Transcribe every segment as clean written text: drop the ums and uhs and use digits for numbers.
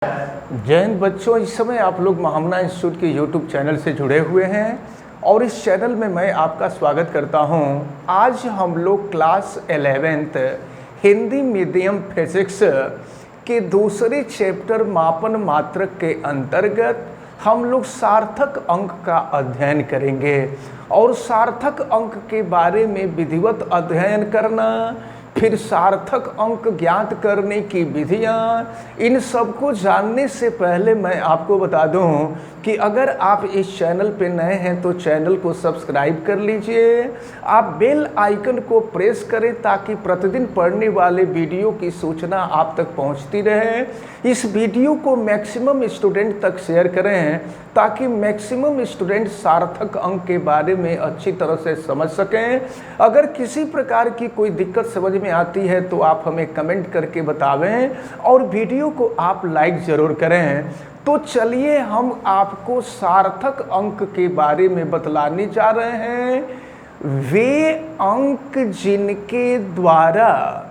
जय हिंद बच्चों। इस समय आप लोग महामना इंस्टीट्यूट के यूट्यूब चैनल से जुड़े हुए हैं और इस चैनल में मैं आपका स्वागत करता हूं। आज हम लोग class 11th Hindi medium physics के दूसरे चैप्टर मापन मात्रक के अंतर्गत हम लोग सार्थक अंक का अध्ययन करेंगे और सार्थक अंक के बारे में विधिवत अध्ययन करना, फिर सार्थक अंक ज्ञात करने की विधियां, इन सब को जानने से पहले मैं आपको बता दूं कि अगर आप इस चैनल पे नए हैं तो चैनल को सब्सक्राइब कर लीजिए। आप बेल आइकन को प्रेस करें ताकि प्रतिदिन पढ़ने वाले वीडियो की सूचना आप तक पहुंचती रहे। इस वीडियो को मैक्सिमम स्टूडेंट तक शेयर करें ताकि मैक्सिमम स्टूडेंट सार्थक अंक के बारे में अच्छी तरह से समझ सकें। अगर किसी प्रकार की कोई दिक्कत समझ में आती है तो आप हमें कमेंट करके बतावें और वीडियो को आप लाइक ज़रूर करें। तो चलिए हम आपको सार्थक अंक के बारे में बतलाने जा रहे हैं। वे अंक जिनके द्वारा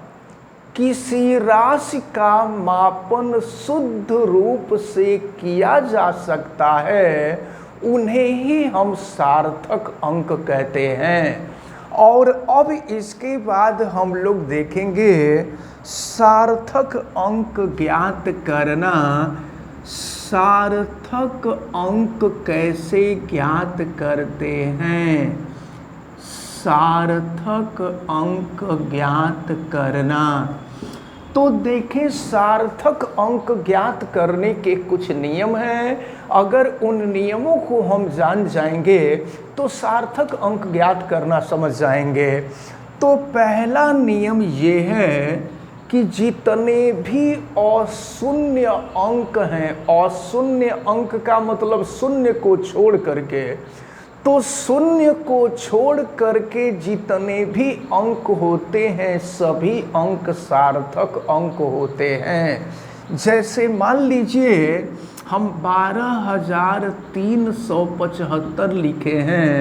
किसी राशि का मापन शुद्ध रूप से किया जा सकता है उन्हें ही हम सार्थक अंक कहते हैं। और अब इसके बाद हम लोग देखेंगे सार्थक अंक ज्ञात करना। सार्थक अंक कैसे ज्ञात करते हैं? सार्थक अंक ज्ञात करना, तो देखें सार्थक अंक ज्ञात करने के कुछ नियम हैं। अगर उन नियमों को हम जान जाएंगे तो सार्थक अंक ज्ञात करना समझ जाएंगे। तो पहला नियम ये है कि जितने भी अशून्य अंक हैं, अशून्य अंक का मतलब शून्य को छोड़ करके, तो शून्य को छोड़ करके जितने भी अंक होते हैं सभी अंक सार्थक अंक होते हैं। जैसे मान लीजिए हम 12,375 लिखे हैं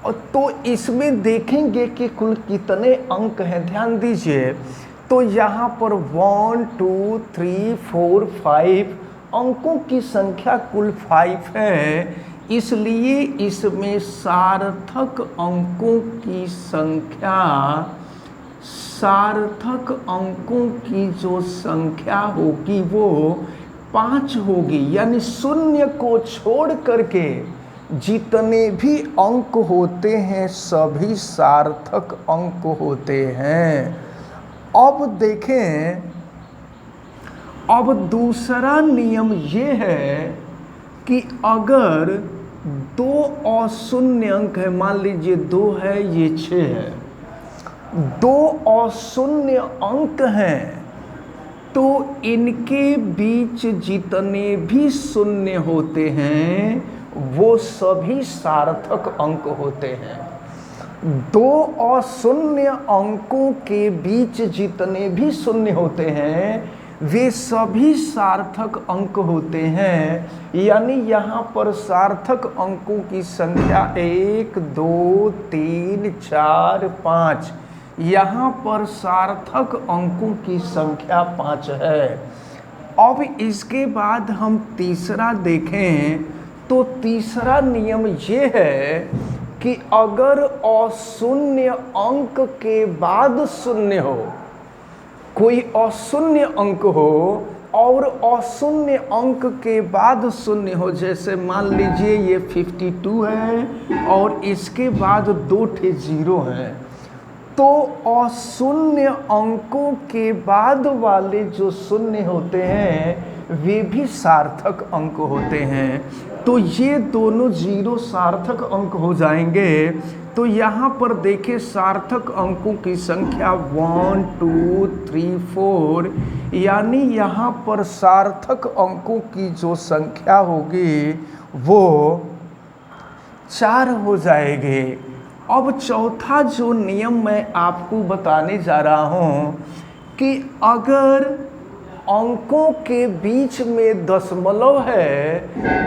और तो इसमें देखेंगे कि कुल कितने अंक हैं। ध्यान दीजिए, तो यहाँ पर 1 2 3 4 5 अंकों की संख्या कुल 5 है, इसलिए इसमें सार्थक अंकों की संख्या, सार्थक अंकों की जो संख्या होगी वो 5 होगी। यानी शून्य को छोड़ करके जितने भी अंक होते हैं सभी सार्थक अंक होते हैं। अब देखें, अब दूसरा नियम ये है कि अगर दो अशून्य अंक है, मान लीजिए 2 है, ये 6 है, 2 अशून्य अंक हैं तो इनके बीच जितने भी शून्य होते हैं वो सभी सार्थक अंक होते हैं। 2 अशून्य अंकों के बीच जितने भी शून्य होते हैं वे सभी सार्थक अंक होते हैं। यानी यहाँ पर सार्थक अंकों की संख्या 1 2 3 4 5, यहाँ पर सार्थक अंकों की संख्या 5 है। अब इसके बाद हम तीसरा देखें तो तीसरा नियम ये है कि अगर अशून्य अंक के बाद शून्य हो, कोई अशून्य अंक हो और अशून्य अंक के बाद शून्य हो, जैसे मान लीजिए ये 52 है और इसके बाद 2 0 हैं, तो अशून्य अंकों के बाद वाले जो शून्य होते हैं वे भी सार्थक अंक होते हैं। तो ये दोनों 0 सार्थक अंक हो जाएंगे। तो यहाँ पर देखें सार्थक अंकों की संख्या 1 2 3 4, यानी यहाँ पर सार्थक अंकों की जो संख्या होगी वो 4 हो जाएगी। अब चौथा जो नियम मैं आपको बताने जा रहा हूँ कि अगर अंकों के बीच में दशमलव है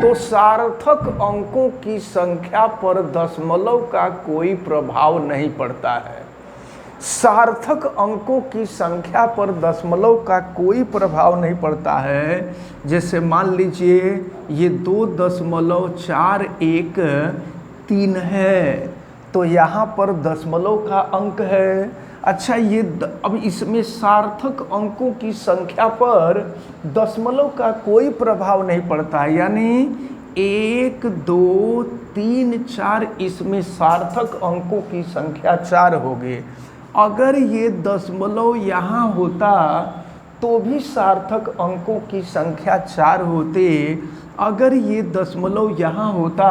तो सार्थक अंकों की संख्या पर दशमलव का कोई प्रभाव नहीं पड़ता है। सार्थक अंकों की संख्या पर दशमलव का कोई प्रभाव नहीं पड़ता है। जैसे मान लीजिए ये 2.413 है, तो यहाँ पर दशमलव का अंक है। अच्छा ये अब इसमें सार्थक अंकों की संख्या पर दशमलव का कोई प्रभाव नहीं पड़ता है, यानी 1, 2, 3, 4 इसमें सार्थक अंकों की संख्या 4 होगी। अगर ये दशमलव यहाँ होता तो भी सार्थक अंकों की संख्या 4 होते। अगर ये दशमलव यहाँ होता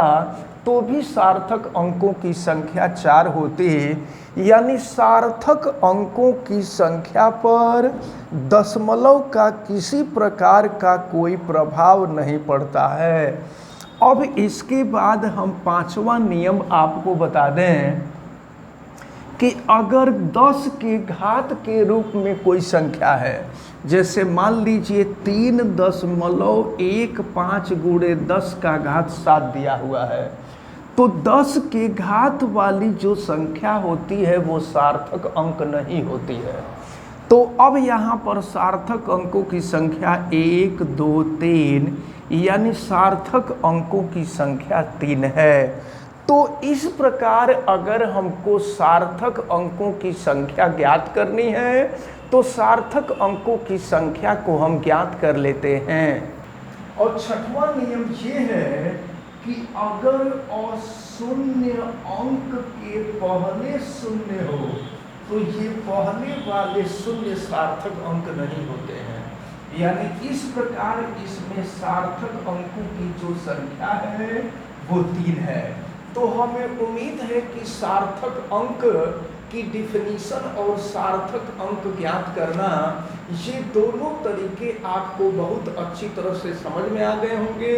तो भी सार्थक अंकों की संख्या 4 होती। यानी सार्थक अंकों की संख्या पर दशमलव का किसी प्रकार का कोई प्रभाव नहीं पड़ता है। अब इसके बाद हम 5वां नियम आपको बता दें कि अगर 10 के घात के रूप में कोई संख्या है, जैसे मान लीजिए 3.15 गुणे 10 का घात 7 दिया हुआ है, तो 10 के घात वाली जो संख्या होती है वो सार्थक अंक नहीं होती है। तो अब यहाँ पर सार्थक अंकों की संख्या 1, 2, 3 यानी सार्थक अंकों की संख्या 3 है। तो इस प्रकार अगर हमको सार्थक अंकों की संख्या ज्ञात करनी है तो सार्थक अंकों की संख्या को हम ज्ञात कर लेते हैं। और 6वां नियम ये है कि अगर अशून्य अंक के पहले शून्य हो तो ये पहले वाले शून्य सार्थक अंक नहीं होते हैं। यानी इस प्रकार इसमें सार्थक अंकों की जो संख्या है वो 3 है। तो हमें उम्मीद है कि सार्थक अंक की डिफिनीशन और सार्थक अंक ज्ञात करना, ये दोनों तरीके आपको बहुत अच्छी तरह से समझ में आ गए होंगे।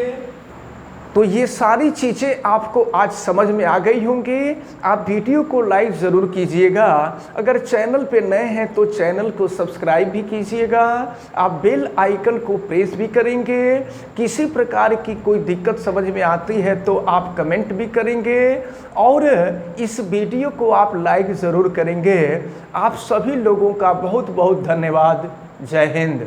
तो ये सारी चीज़ें आपको आज समझ में आ गई होंगी। आप वीडियो को लाइक ज़रूर कीजिएगा। अगर चैनल पे नए हैं तो चैनल को सब्सक्राइब भी कीजिएगा। आप बेल आइकन को प्रेस भी करेंगे। किसी प्रकार की कोई दिक्कत समझ में आती है तो आप कमेंट भी करेंगे और इस वीडियो को आप लाइक ज़रूर करेंगे। आप सभी लोगों का बहुत बहुत धन्यवाद। जय हिंद।